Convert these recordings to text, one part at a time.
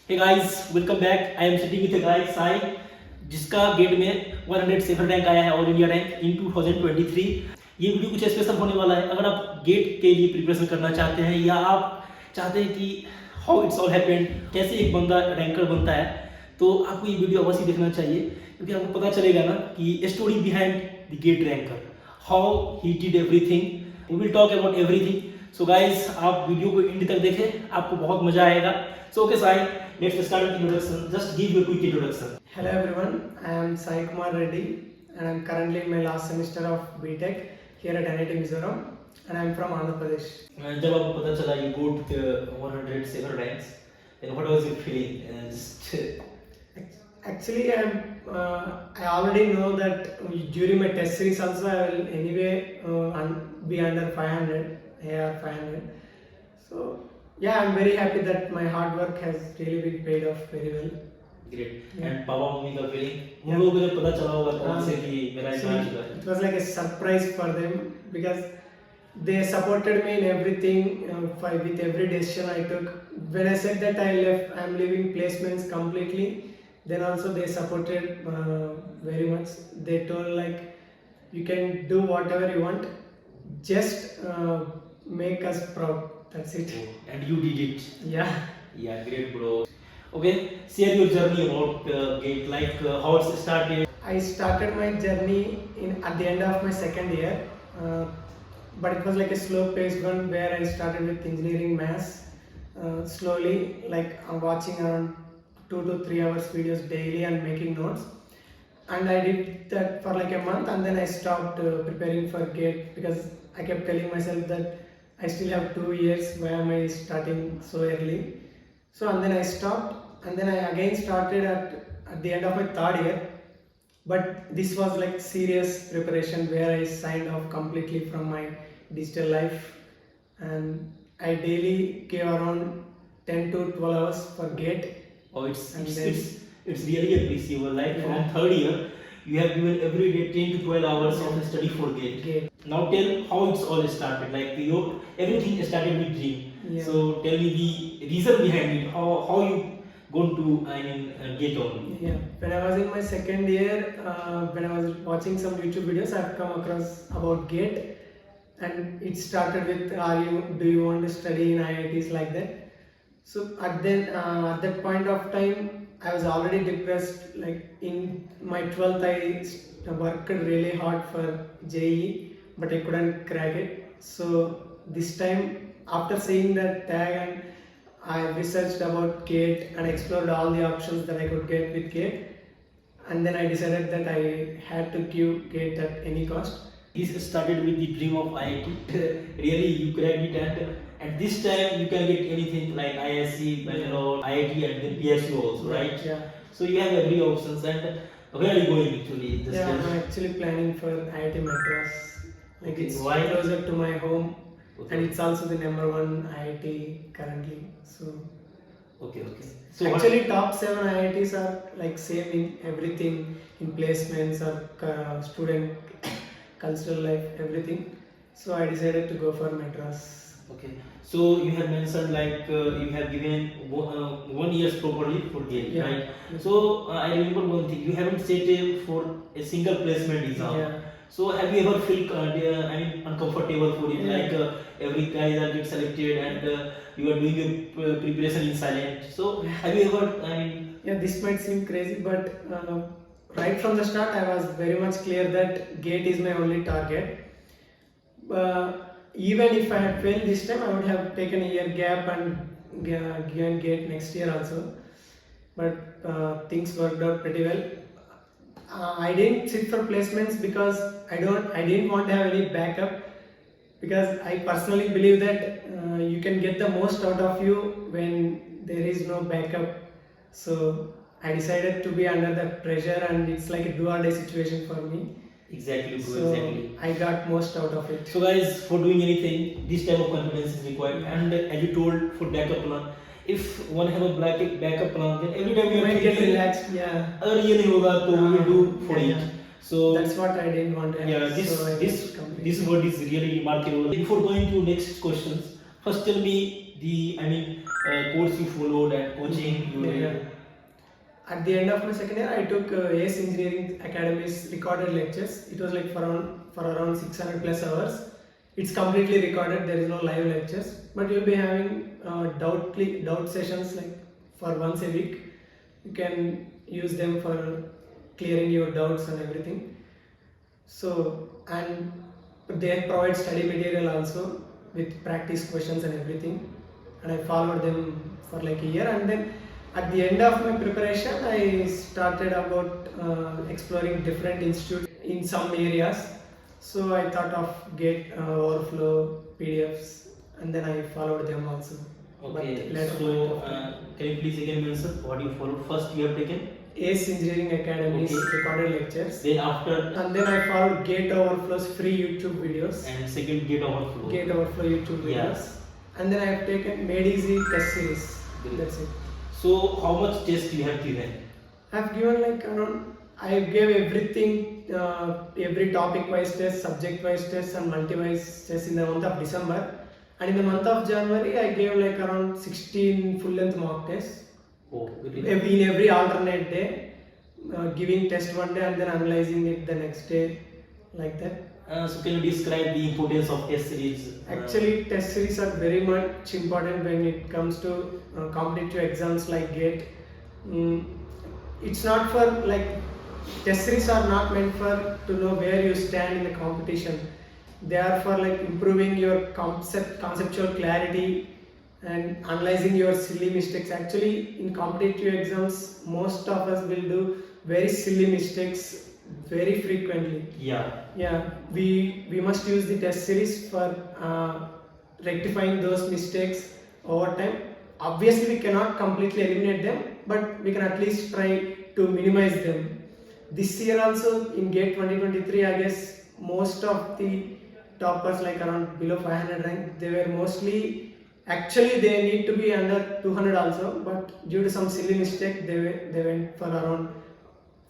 Hey guys, welcome back. I am sitting with a guy Sai, जिसका gate में 107 rank आया है, all India rank in 2023। ये video कुछ स्पेशल होने वाला है। अगर आप गेट के लिए प्रिपरेशन करना चाहते हैं या आप चाहते हैं कि हाउ इट्स ऑल हैपेंड, कैसे एक बंदा रैंकर बनता है, तो आपको ये वीडियो अवश्य देखना चाहिए, क्योंकि आपको पता चलेगा ना कि story behind the GATE ranker, how he did everything. We will talk about everything. So guys, आप वीडियो को एंड तक देखें, आपको बहुत मजा आएगा। So okay Sai, let's start with introduction. Just give your quick introduction. Hello everyone, I am Sai Kumar Reddy and I am currently in my last semester of BTech here at mizoram and I am from Andhra Pradesh. जब आपको पता चला you got 107 ranks, then what was your feeling? Actually, I already know that during my test series also I will anyway be under 500, AR 500. So yeah, I'm very happy that my hard work has really been paid off very well. Great. And papa mummy का feeling? उन लोगों को जब पता चला होगा कौन से कि मेरा एग्जाम चुका है? It was like a surprise for them because they supported me in everything, with every decision I took. When I said that I'm leaving placements completely, then also they supported very much. They told like, you can do whatever you want, just make us proud. That's it. Oh, and you did it. Yeah. Yeah, great, bro. Okay, share your journey about GATE, like how it started. I started my journey at the end of my second year, but it was like a slow-paced one where I started with engineering maths. Slowly, like I'm watching around 2 to 3 hours videos daily and making notes. And I did that for like a month, and then I stopped preparing for GATE because I kept telling myself that I still have 2 years, why am I starting so early? So and then I stopped, and then I again started at the end of my third year. But this was like serious preparation where I signed off completely from my digital life, and I daily gave around 10 to 12 hours for GATE. Oh, it's really appreciable. Like from third year, you have given every day 10 to 12 hours of study for GATE. Now tell how it's all started. Like everything started with dream. Yeah. So tell me the reason behind it. How you going to GATE only? Yeah. When I was in my second year, when I was watching some YouTube videos, I've come across about GATE, and it started with, do you want to study in IITs like that? So at that point of time, I was already depressed. Like in my 12th, I worked really hard for JEE, but I couldn't crack it. So this time, after seeing that tag, and I researched about GATE and explored all the options that I could get with GATE, and then I decided that I had to give GATE at any cost. This started with the dream of IIT. Really, you cracked it, and at this time you can get anything like ISC, Bangalore, IIT, and then PSU also, right? Yeah. So you have every options. And where are you going actually? I'm actually planning for IIT Madras. Like Okay, it's why? closer to my home, Okay. and it's also the number 1 IIT currently. So Okay. So actually, top 7 IITs are like same in everything, in placements or student cultural life, everything. So I decided to go for Madras. Okay. So you have mentioned like you have given 1 year properly for GATE, Yeah. right? So I remember one thing. You haven't set for a single placement exam. Yeah. So have you ever felt uncomfortable for it? Yeah. Like every guy that gets selected and you are doing your preparation in silent. So have you ever? Yeah, this might seem crazy, but right from the start, I was very much clear that GATE is my only target. Even if I had failed this time, I would have taken a year gap and given GATE next year also. But things worked out pretty well. I didn't sit for placements because I didn't want to have any backup, because I personally believe that you can get the most out of you when there is no backup. So I decided to be under that pressure, and it's like a do or die situation for me. Exactly, bro. So Exactly. I got most out of it. So guys, for doing anything, this type of confidence is required. And as you told, for backup plan, if one have a backup plan, then every time You you might get relaxed. Yeah. अगर ये नहीं होगा तो we will do for Yeah. it. So That's what I didn't want to have. yeah, So I just completed. this word is really remarkable. Before going to next questions, first tell me course you followed and coaching you Yeah. did? At the end of my second year, I took ACE Engineering Academy's recorded lectures. It was like for around 600 plus hours. It's completely recorded. There is no live lectures, but you'll be having doubt sessions like for once a week. You can use them for clearing your doubts and everything. So, and they provide study material also with practice questions and everything. And I followed them for like a year, and then at the end of my preparation, I started about exploring different institutes in some areas. So I thought of Gate Overflow PDFs, and then I followed them also. Okay, But later so can you please again mention what you followed? First you have taken, ACE Engineering Academy's Okay. recorded lectures, then after, and then I followed Gate Overflow's free YouTube videos. and second Gate Overflow. Gate Overflow YouTube videos, Yeah. and then I have taken Made Easy test series. Great. That's it. So how much test you have given? I've given like around, I gave everything, every topic wise test, subject wise test, and multi wise test in the month of December. And in the month of January, I gave like around 16 full length mock tests. Oh, really? In every alternate day, giving test one day and then analyzing it the next day, like that. So can you describe the importance of test series? Actually, test series are very much important when it comes to competitive exams like GATE. It's not for like, test series are not meant for to know where you stand in the competition. They are for like improving your conceptual clarity and analyzing your silly mistakes. Actually, in competitive exams, most of us will do very silly mistakes very frequently. Yeah. We must use the test series for rectifying those mistakes over time. Obviously, we cannot completely eliminate them, but we can at least try to minimize them. This year also in GATE 2023, I guess most of the toppers, like around below 500 rank, they were mostly, actually they need to be under 200 also, but due to some silly mistake, they went for around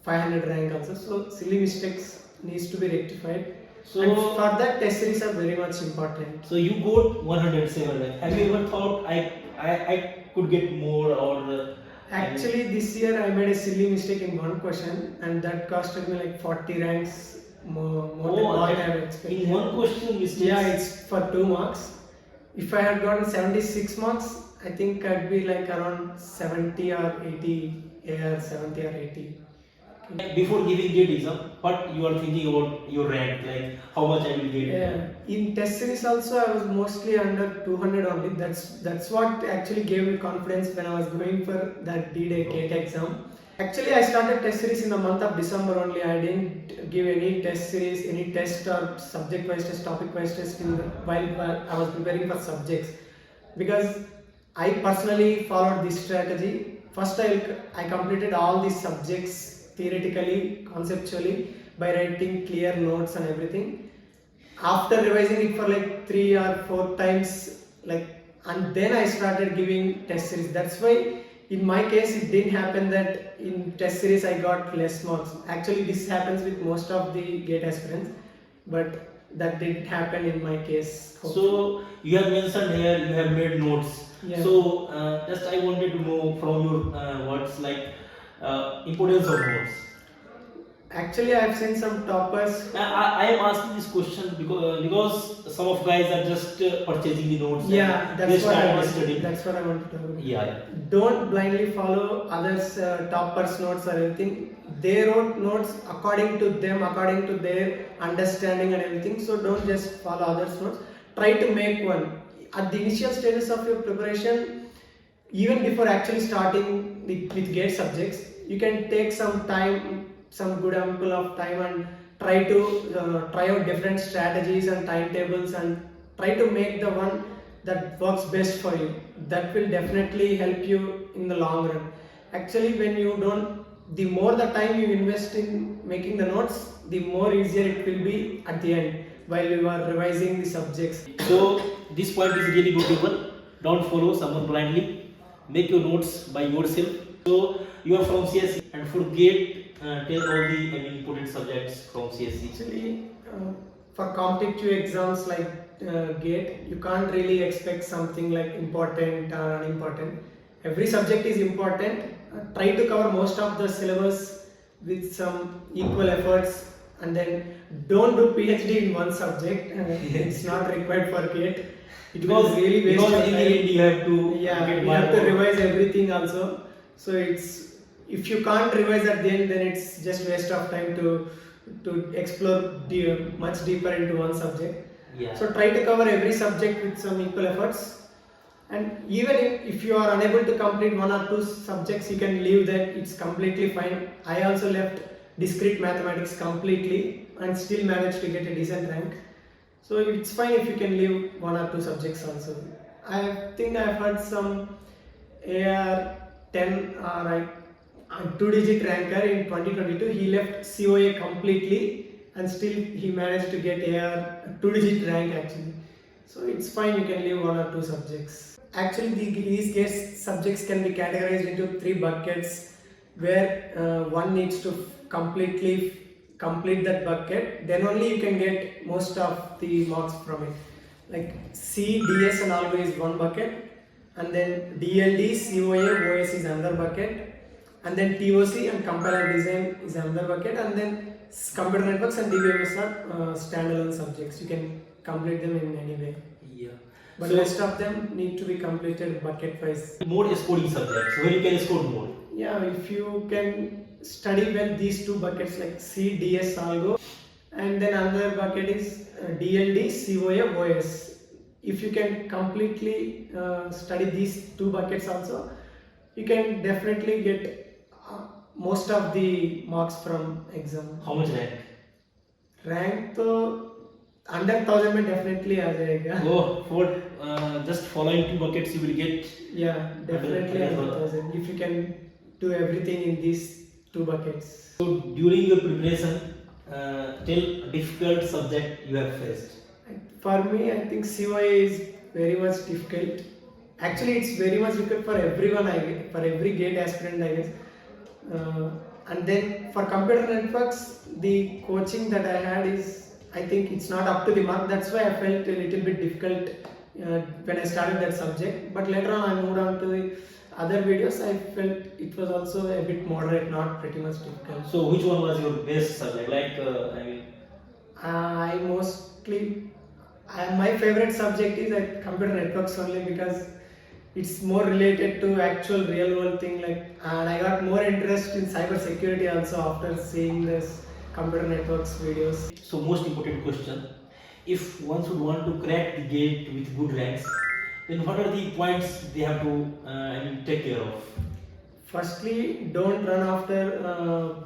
500 rank also. So silly mistakes needs to be rectified. So And for that, test series are very much important. So you got 107 rank. Have you ever thought I could get more or? Actually, this year I made a silly mistake in one question, and that costed me like 40 ranks more than what I have expected. In one question mistake. Yeah, it's for 2 marks. If I had gotten 76 marks, I think I'd be like around 70 or 80, or 70 or 80. Before giving GATE exam, what you are thinking about your rank, like how much I will get? Yeah. In test series also, I was mostly under 200 only. That's what actually gave me confidence when I was going for that D-Day GATE exam. Actually, I started test series in the month of December only. I didn't give any test series, any test or subject-wise test, topic-wise test while I was preparing for subjects, because I personally followed this strategy. First, I completed all these subjects theoretically, conceptually, by writing clear notes and everything. After revising it for like 3 or 4 times, and then I started giving test series. That's why in my case it didn't happen that in test series I got less marks. Actually, this happens with most of the GATE aspirants, but that didn't happen in my case. So you have mentioned here you have made notes. Yeah. So just I wanted to know from your words, like importance of notes. Actually, I have seen some toppers. I am asking this question because some of guys are just purchasing the notes. Yeah, and they that's what I start want. studying. That's what I want to tell you. Yeah. Don't blindly follow others' toppers' notes or anything. They wrote notes according to them, according to their understanding and everything. So don't just follow others' notes. Try to make one. At the initial stages of your preparation, even before actually starting with GATE subjects, you can take some time, some good ample of time, and try to try out different strategies and timetables, and try to make the one that works best for you. That will definitely help you in the long run. Actually, when you don't, the more the time you invest in making the notes, the more easier it will be at the end while you are revising the subjects. So this point is really good, people. Don't follow someone blindly. Make your notes by yourself. So you are from CSE, and for GATE, tell all the important subjects from CSE. Actually, for competitive exams like GATE, you can't really expect something like important or unimportant. Every subject is important. Try to cover most of the syllabus with some equal efforts, and then don't do PhD in one subject. It's not required for GATE. It will really waste your because in the time. end you have to get You have to revise everything also. So it's, if you can't revise at the end, then it's just waste of time to explore much deeper into one subject. Yeah. So try to cover every subject with some equal efforts. And even if you are unable to complete one or two subjects, you can leave that. It's completely fine. I also left discrete mathematics completely and still managed to get a decent rank. So it's fine if you can leave one or two subjects also. I think I've heard some AR 10 or a 2-digit ranker in 2022. He left COA completely and still he managed to get AR 2-digit rank actually. So it's fine, you can leave one or two subjects. Actually, these GATE subjects can be categorized into 3 buckets, where one needs to completely complete that bucket, then only you can get most of the marks from it. Like C, DS and algo is one bucket, and then DLD, COA, OS is another bucket, and then TOC and compiler design is another bucket, and then computer networks and DBMS are standalone subjects. You can complete them in any way. Yeah. But So rest of them need to be completed bucket wise. more is coding subjects where you can score more. Yeah, if you can study well these 2 buckets like C, DS, algo, and then another bucket is DLD, COA, OS. If you can completely study these 2 buckets also, you can definitely get most of the marks from exam. How much rank? Rank to under 1000 में definitely आ जाएगा. Oh, for just following 2 buckets you will get. Yeah, definitely under under 1000 if you can do everything in these 2 buckets. So during your preparation, tell a difficult subject you have faced. For me, I think COA is very much difficult. Actually, it's very much difficult for everyone, for every GATE aspirant, I guess. And then for computer networks, the coaching that I had is, I think it's not up to the mark. That's why I felt a little bit difficult when I started that subject. But later on, I moved on to the other videos. I felt it was also a bit moderate, not pretty much difficult. So which one was your best subject? Like My favorite subject is computer networks only, because it's more related to actual real world thing. And I got more interest in cyber security also after seeing this computer networks videos. So most important question: if one should want to crack the GATE with good ranks, then what are the points they have to take care of? Firstly, don't run after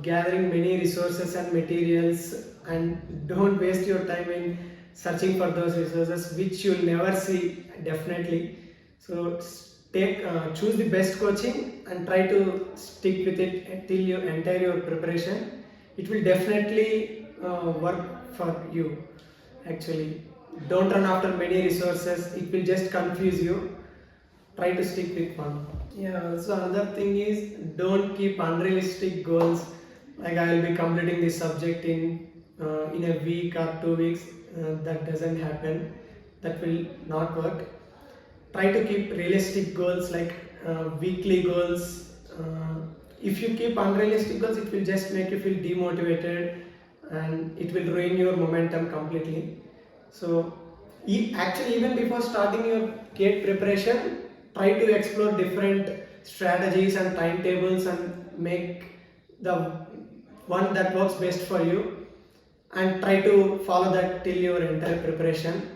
gathering many resources and materials, and don't waste your time in searching for those resources which you'll never see, definitely. So choose the best coaching and try to stick with it till you enter your preparation. It will definitely work for you. Actually, don't run after many resources, it will just confuse you. Try to stick with one. Yeah, so another thing is, don't keep unrealistic goals, like I will be completing this subject in a week or 2 weeks. That doesn't happen, that will not work. Try to keep realistic goals, like weekly goals. If you keep unrealistic goals, it will just make you feel demotivated and it will ruin your momentum completely. So actually, even before starting your GATE preparation, try to explore different strategies and timetables and make the one that works best for you, and try to follow that till your entire preparation.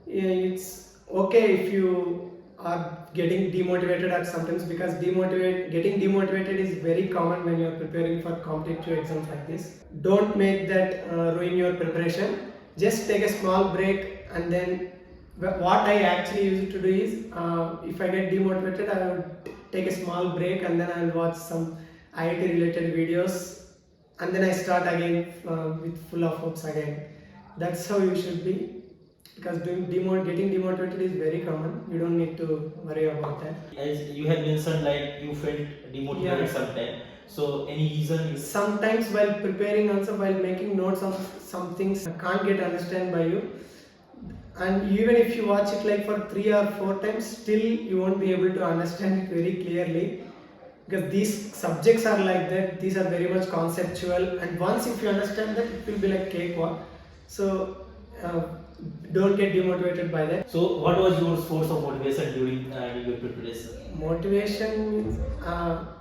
It's okay if you are getting demotivated at sometimes, because getting demotivated is very common when you are preparing for competitive exams like this. Don't make that ruin your preparation. Just take a small break, and then what I actually used to do is, if I get demotivated, I would take a small break and then I will watch some IIT related videos, and then I start again with full of hopes again. That's how you should be, because getting demotivated is very common. You don't need to worry about that. As you have mentioned, like you felt demotivated Yeah. sometime. So any reason? Sometimes while preparing, also while making notes of some things, I can't get understand by you. And even if you watch it like for 3 or 4 times, still you won't be able to understand it very clearly, because these subjects are like that. These are very much conceptual, and once if you understand that, it will be like cakewalk. So uh, don't get demotivated by that. So what was your source of motivation during your preparation? Motivation means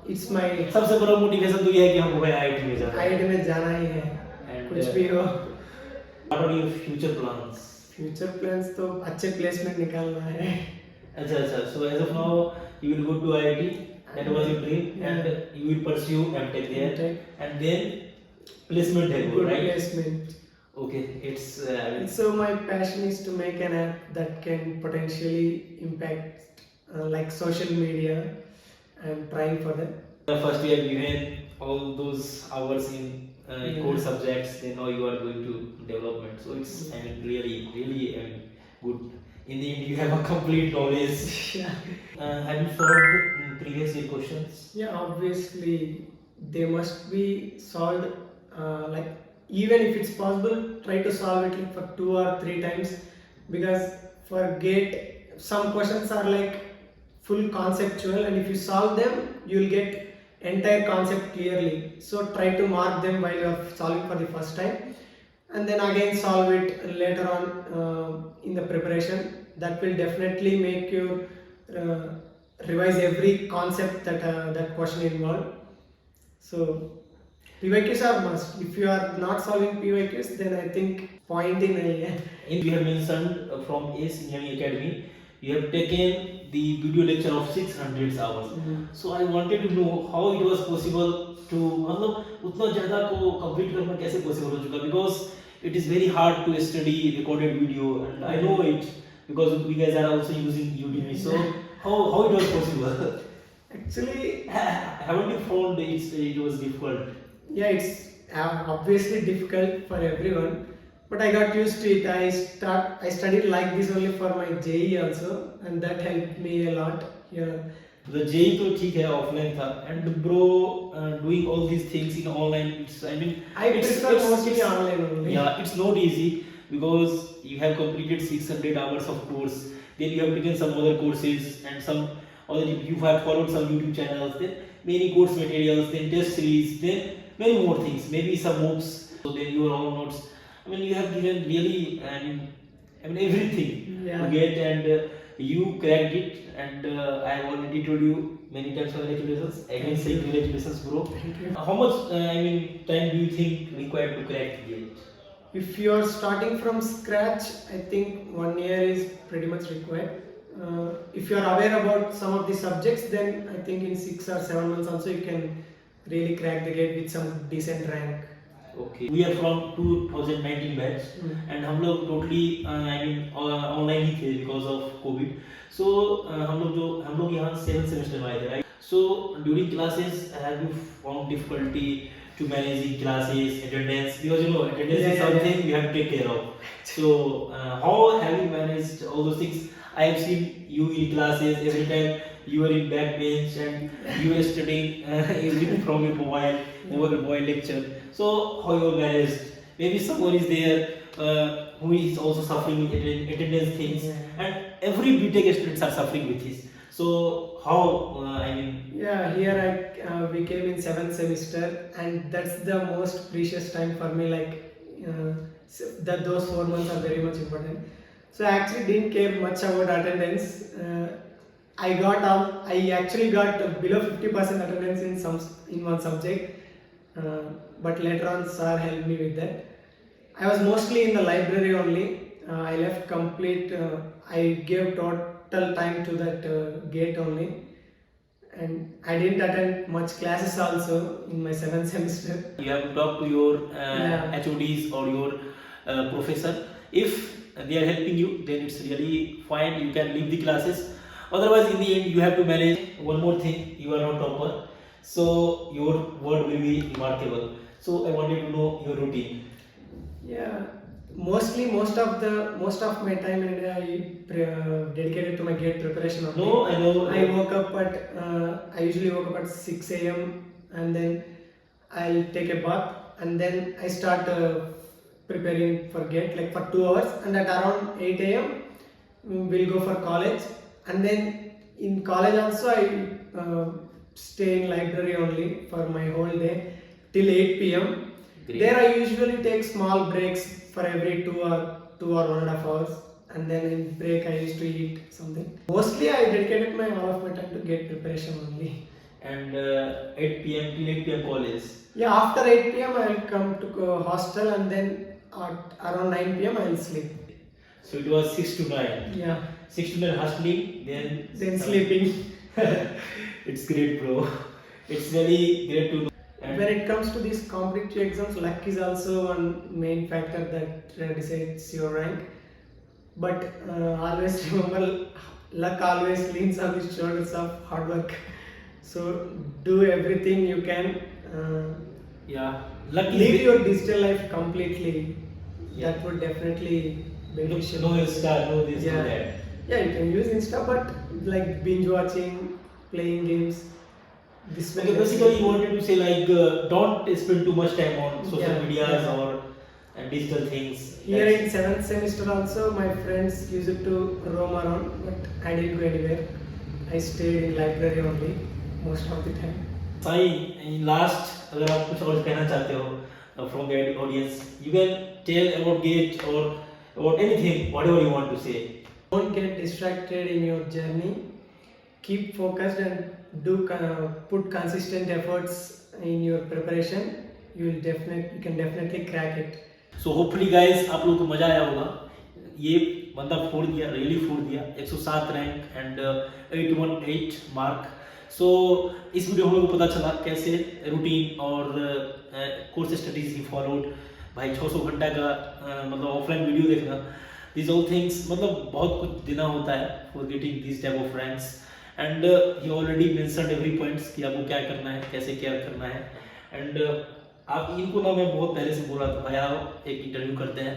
it's my सबसे बड़ा motivation तो ये है कि हमको भाई IT में जाना है। आईटी में जाना ही है, And, कुछ भी हो। What are your future plans? Future plans तो अच्छे प्लेसमेंट निकालना है। अच्छा अच्छा, so as of now you will go to IIT, that was your dream, and you will pursue mtech there, MTech. and then placement है वो, Good right? placement. Okay, it's So my passion is to make an app that can potentially impact like social media. I'm trying for that. first you have given all those hours in core subjects, then now you are going to development, so it's I mean really I mean good. In the end you have a complete knowledge. Yeah. Have you solved previous year questions? Yeah, obviously they must be solved. Like even if it's possible, try to solve it like for 2 or 3 times, because for GATE some questions are like full conceptual, and if you solve them, you'll get entire concept clearly. So try to mark them while you're solving for the first time, and then again solve it later on in the preparation. That will definitely make you revise every concept that that question involved. So PYQs are must. If you are not solving PYQs, then I think point in a You have mentioned from ACE Engineering Academy, you have taken the video lecture of 600 hours. So I wanted to know how it was possible to मतलब उतना ज़्यादा को complete करना कैसे possible हो चुका, because it is very hard to study recorded video, and I know it because we guys are also using Udemy. So how it was possible? Actually, Haven't you found it was difficult? yeah, it's obviously difficult for everyone, but I got used to it. I studied like this only for my JE also, and that helped me a lot. Yeah. The JE तो ठीक है, offline था, and bro doing all these things in online, it's I mean I prefer mostly online only. Yeah, it's not easy because you have completed 600 hours of course, then you have taken some other courses, and some other you have followed some YouTube channels, then many course materials, then test series, then many more things, maybe some MOOCs, so then your own notes. I mean you have given really I mean everything to get, and you cracked it, and I have already told you many times congratulations. Again say congratulations bro. Thank you. How much I mean time do you think required to crack the gate? If you are starting from scratch, I think 1 year is pretty much required. If you are aware about some of the subjects, then I think in 6 or 7 months also you can really crack the gate with some decent rank. Okay. We are from 2019 batch, and हम लोग totally I mean online ही थे because of COVID. So हम लोग यहाँ 7th semester में आए थे, right? So during classes, have you found difficulty to managing classes, attendance? Because you know attendance is something you have to take care of. So how have you managed all those things? I have seen you in classes every time. You are in backbench and you are studying everything from your mobile lecture. So how you managed? Maybe someone is there who is also suffering with attendance things, and every BTech students are suffering with this. So how I mean? Yeah, here we came in 7th semester, and that's the most precious time for me. Like those 4 months are very much important. So I actually didn't care much about attendance. I actually got below 50% attendance in one subject, but later on sir helped me with that. I was mostly in the library only. I left complete. I gave total time to that gate only, and I didn't attend much classes also in my 7th semester. You have to talk to your HODs or your professor. If they are helping you, then it's really fine. You can leave the classes. Otherwise, in the end, you have to manage. One more thing: you are not topper, so your word will be remarkable. So I wanted to know your routine. Yeah, most of my time and I dedicated to my gate preparation only. No, I know. I woke up at I usually woke up at 6 a.m. and then I'll take a bath, and then I start preparing for gate like for 2 hours, and at around 8 a.m. We'll go for college, and then in college also I stay in library only for my whole day till 8 p.m. Great. There I usually take small breaks for every 2 or 1.5 hours, and then in break I used to eat something. Mostly I dedicated all of my time to gate preparation only. And 8 p.m. till 8 p.m. college. Yeah, after 8 p.m. I will come to hostel, and then at around 9 p.m. I will sleep. So it was 6 to 9. Yeah. 6 to 9 hustling, then Sleeping. It's great, bro. It's really great to know. And When it comes to these competitive exams, luck is also one main factor that decides your rank. But always remember, luck always leans on the shoulders of hard work. So do everything you can. yeah, luck is Live your digital life completely. Yeah. That would definitely beneficial. no Insta, no this, no Yeah. that. Yeah, you can use Insta, but like binge watching, playing games. This will Okay, basically you wanted to say like don't spend too much time on social Yeah, medias yeah. or digital things. Here That's- in 7th semester also, my friends used to roam around, but I didn't go anywhere. I stayed in library only most of the time. Sai last अगर आप कुछ और कहना चाहते हो from the audience you can tell about get और about anything whatever you want to say Don't get distracted in your journey. Keep focused and put consistent efforts in your preparation. You can definitely crack it. So hopefully guys आप लोगों को मजा आया होगा ये बंदा फोड़ दिया रियली फोड़ दिया 107 रैंक एंड 818 मार्क सो इस वीडियो में हम लोगों को पता चला कैसे रूटीन और कोर्स स्टडीज ही फॉलोड भाई 600 घंटा का मतलब ऑफलाइन वीडियो देखना दिस ऑल थिंग्स मतलब बहुत कुछ देना होता है for getting this type of ranks and you already mentioned every points कि आपको क्या करना है कैसे केयर करना है एंड आप इनको ना मैं बहुत पहले से बोल रहा था भाई आप एक इंटरव्यू करते हैं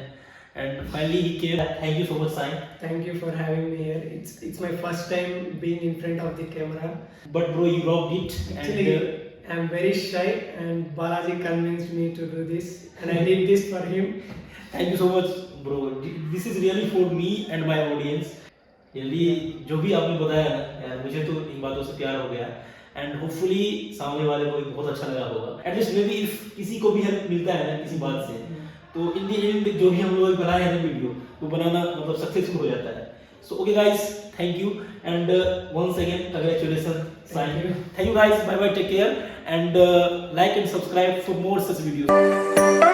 एंड फाइनली ही care thank you so much sign Thank you for having me here. It's my first time being in front of the camera. But bro you rocked it Actually, and I'm very shy, and Balaji convinced me to do this, and I did this for him. Thank you so much bro this is really for me and my audience really जो भी आपने बताया ना यार मुझे तो इन बातों से प्यार हो गया एंड होपफुली सामने वाले को भी बहुत अच्छा लगा होगा एटलीस्ट मे बी इफ किसी को भी हेल्प मिलता है ना किसी बात से तो इन दी एंड जो भी हम लोग बनाए हैं ना वीडियो वो बनाना मतलब सक्सेसफुल हो जाता है so okay guys thank you and once again congratulation Thank you. Thank you guys bye bye take care and like and subscribe for more such videos